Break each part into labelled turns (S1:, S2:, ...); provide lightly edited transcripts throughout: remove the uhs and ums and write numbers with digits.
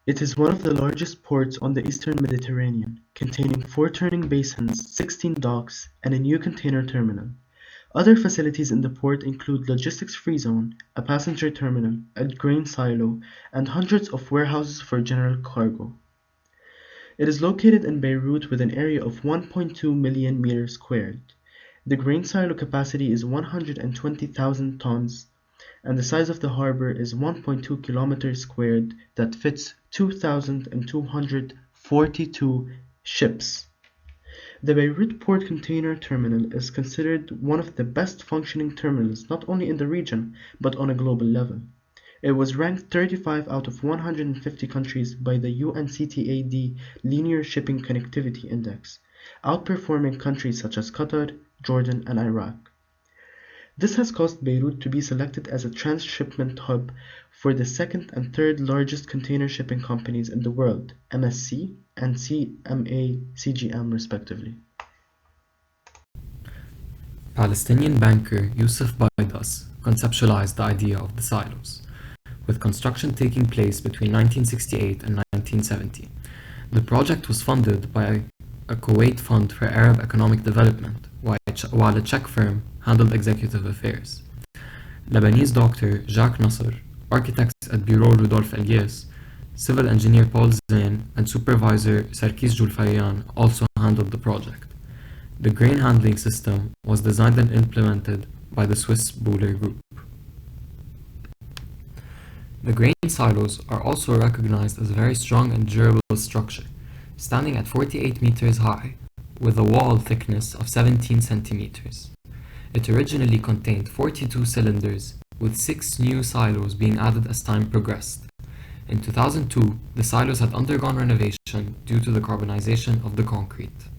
S1: It is one of the largest ports on the eastern Mediterranean, containing 4 turning basins, 16 docks, and a new container terminal. Other facilities in the port include logistics free zone, a passenger terminal, a grain silo, and hundreds of warehouses for general cargo. It is located in Beirut with an area of 1.2 million meters squared. The grain silo capacity is 120,000 tons, and the size of the harbor is 1.2 kilometers squared that fits 2,242 ships. The Beirut Port Container Terminal is considered one of the best functioning terminals not only in the region but on a global level. It was ranked 35 out of 150 countries by the UNCTAD Linear Shipping Connectivity Index, outperforming countries such as Qatar, Jordan, and Iraq. This has caused Beirut to be selected as a transshipment hub for the second and third largest container shipping companies in the world, MSC and CMA-CGM respectively.
S2: Palestinian banker Yusuf Baidas conceptualized the idea of the silos, with construction taking place between 1968 and 1970. The project was funded by a Kuwait Fund for Arab Economic Development, while a Czech firm handled executive affairs. Lebanese doctor Jacques Nasser, architects at Bureau Rudolf Elias, civil engineer Paul Zain, and supervisor Sarkis Julfayan also handled the project. The grain handling system was designed and implemented by the Swiss Buhler Group. The grain silos are also recognized as a very strong and durable structure, standing at 48 meters high, with a wall thickness of 17 centimeters. It originally contained 42 cylinders, with 6 new silos being added as time progressed. In 2002, the silos had undergone renovation due to the carbonization of the concrete.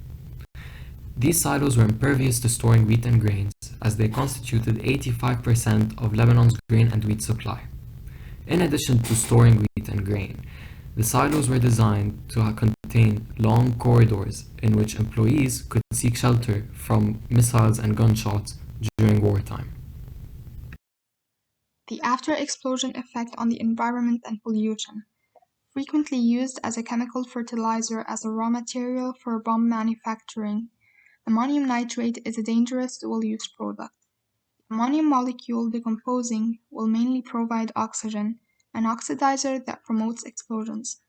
S2: These silos were impervious to storing wheat and grains, as they constituted 85% of Lebanon's grain and wheat supply. In addition to storing wheat and grain, the silos were designed to contain long corridors in which employees could seek shelter from missiles and gunshots during wartime.
S3: The after-explosion effect on the environment and pollution. Frequently used as a chemical fertilizer as a raw material for bomb manufacturing, ammonium nitrate is a dangerous dual-use product. The ammonium molecule decomposing will mainly provide oxygen, an oxidizer that promotes explosions.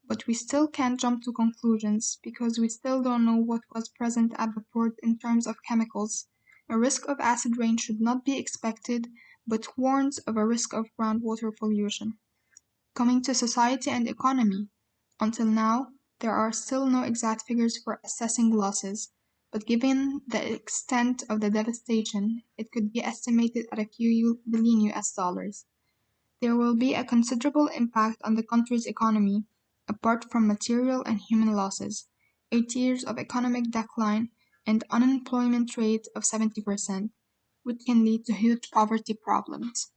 S3: But we still can't jump to conclusions because we still don't know what was present at the port in terms of chemicals. A risk of acid rain should not be expected, but warns of a risk of groundwater pollution. Coming to society and economy, until now, there are still no exact figures for assessing losses, but given the extent of the devastation, it could be estimated at a few billion US dollars. There will be a considerable impact on the country's economy, apart from material and human losses, 8 years of economic decline, and unemployment rate of 70%, which can lead to huge poverty problems.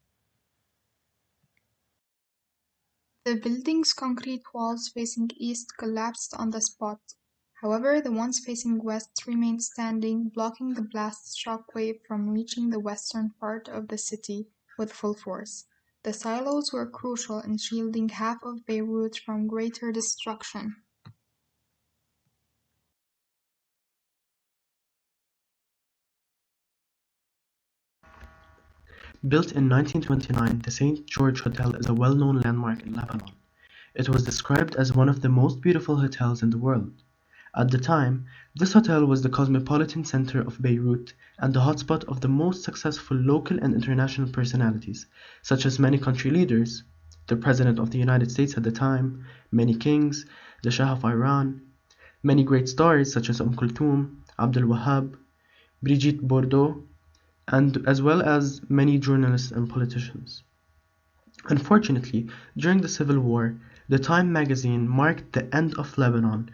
S3: The building's concrete walls facing east collapsed on the spot. However, the ones facing west remained standing, blocking the blast shockwave from reaching the western part of the city with full force. The silos were crucial in shielding half of Beirut from greater destruction.
S1: Built in 1929, the St. George Hotel is a well-known landmark in Lebanon. It was described as one of the most beautiful hotels in the world. At the time, this hotel was the cosmopolitan center of Beirut and the hotspot of the most successful local and international personalities, such as many country leaders, the President of the United States at the time, many kings, the Shah of Iran, many great stars such as Kulthum, Abdul Wahab, Brigitte Bardot, and as well as many journalists and politicians. Unfortunately, during the Civil War, the Time magazine marked the end of Lebanon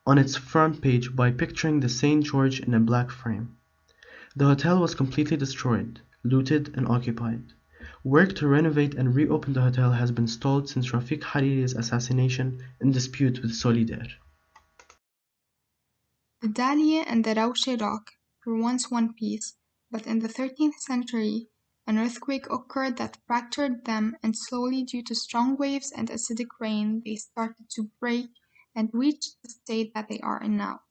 S1: on its front page by picturing the St. George in a black frame. The hotel was completely destroyed, looted, and occupied. Work to renovate and reopen the hotel has been stalled since Rafiq Hariri's assassination in dispute with Solidaire.
S3: The Dahlia and the Rawshe Rock were once one piece, but in the 13th century, An earthquake occurred that fractured them, and slowly, due to strong waves and acidic rain, they started to break and reached the state that they are in now.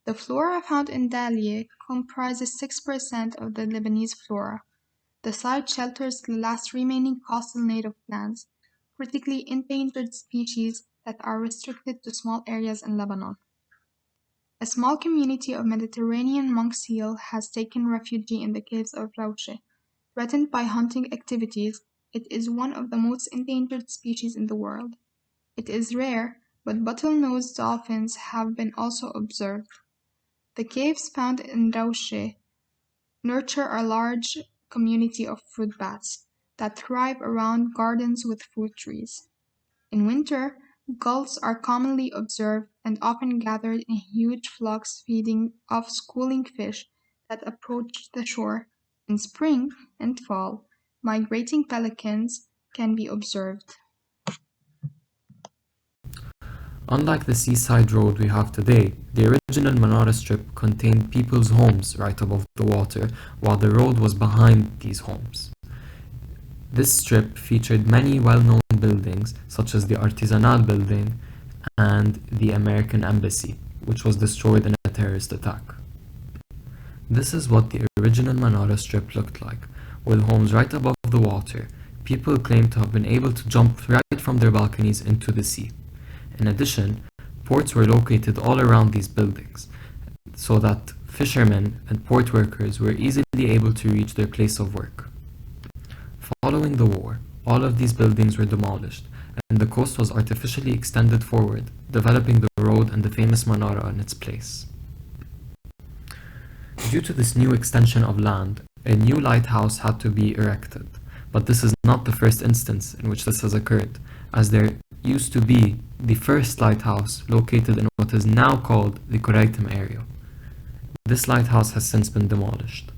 S3: The flora found in Dalia comprises 6% of the Lebanese flora. The site shelters the last remaining coastal native plants, critically endangered species that are restricted to small areas in Lebanon. A small community of Mediterranean monk seal has taken refuge in the caves of Rauche. Threatened by hunting activities, it is one of the most endangered species in the world. It is rare, but bottlenose dolphins have been also observed. The caves found in Rauche nurture a large community of fruit bats that thrive around gardens with fruit trees. In winter, gulls are commonly observed and often gathered in huge flocks feeding off schooling fish that approach the shore. In spring and fall, migrating pelicans can be observed.
S2: Unlike the seaside road we have today, the original Manara Strip contained people's homes right above the water, while the road was behind these homes. This strip featured many well-known buildings, such as the Artisanal Building and the American Embassy, which was destroyed in a terrorist attack. This is what the original Manara Strip looked like, with homes right above the water. People claim to have been able to jump right from their balconies into the sea. In addition, ports were located all around these buildings, so that fishermen and port workers were easily able to reach their place of work. Following the war, all of these buildings were demolished, and the coast was artificially extended forward, developing the road and the famous Manara in its place. Due to this new extension of land, a new lighthouse had to be erected, but this is not the first instance in which this has occurred, as there used to be the first lighthouse located in what is now called the Kuraitim area. This lighthouse has since been demolished.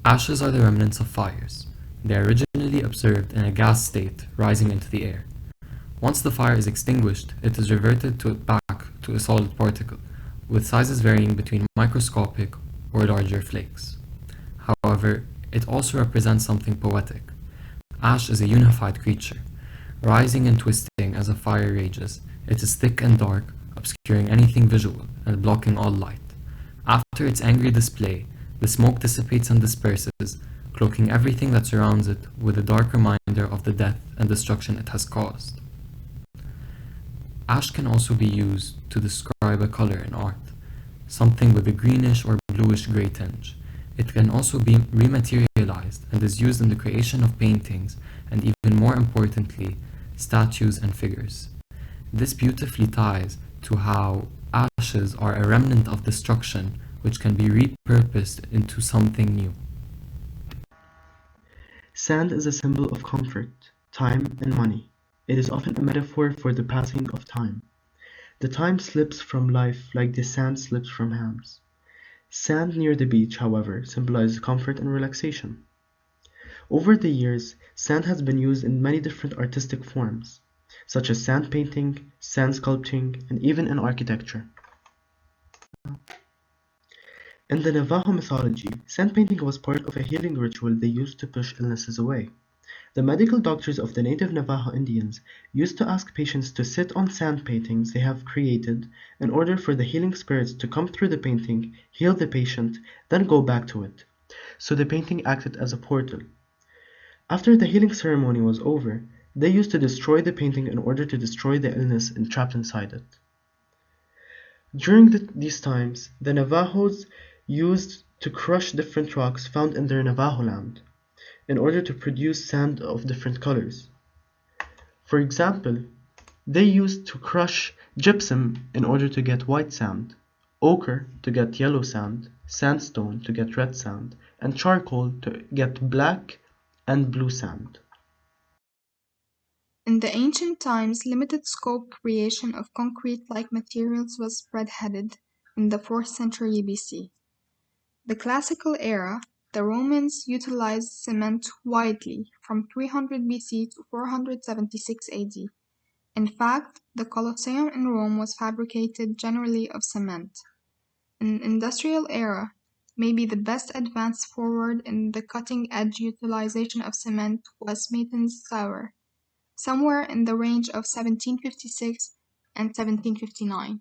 S2: Ashes are the remnants of fires. They are originally observed in a gas state rising into the air. Once the fire is extinguished, it is reverted back to a solid particle, with sizes varying between microscopic or larger flakes. However, it also represents something poetic. Ash is a unified creature, rising and twisting as a fire rages. It is thick and dark, obscuring anything visual and blocking all light. After its angry display, the smoke dissipates and disperses, cloaking everything that surrounds it with a dark reminder of the death and destruction it has caused. Ash can also be used to describe a color in art, something with a greenish or bluish gray tinge. It can also be rematerialized and is used in the creation of paintings and, even more importantly, statues and figures. This beautifully ties to how ashes are a remnant of destruction which can be repurposed into something new.
S1: Sand is a symbol of comfort, time, and money. It is often a metaphor for the passing of time. The time slips from life like the sand slips from hands. Sand near the beach, however, symbolizes comfort and relaxation. Over the years, sand has been used in many different artistic forms, such as sand painting, sand sculpting, and even in architecture. In the Navajo mythology, sand painting was part of a healing ritual they used to push illnesses away. The medical doctors of the native Navajo Indians used to ask patients to sit on sand paintings they have created in order for the healing spirits to come through the painting, heal the patient, then go back to it. So the painting acted as a portal. After the healing ceremony was over, they used to destroy the painting in order to destroy the illness entrapped inside it. During these times, the Navajos used to crush different rocks found in their Navajo land in order to produce sand of different colors. For example, they used to crush gypsum in order to get white sand, ochre to get yellow sand, sandstone to get red sand, and charcoal to get black and blue sand.
S3: In the ancient times, limited scope creation of concrete-like materials was spearheaded in the 4th century BC. The classical era, the Romans utilized cement widely from 300 BC to 476 AD. In fact, the Colosseum in Rome was fabricated generally of cement. In the industrial era, maybe the best advance forward in the cutting-edge utilization of cement was Mason's tower, somewhere in the range of 1756 and 1759.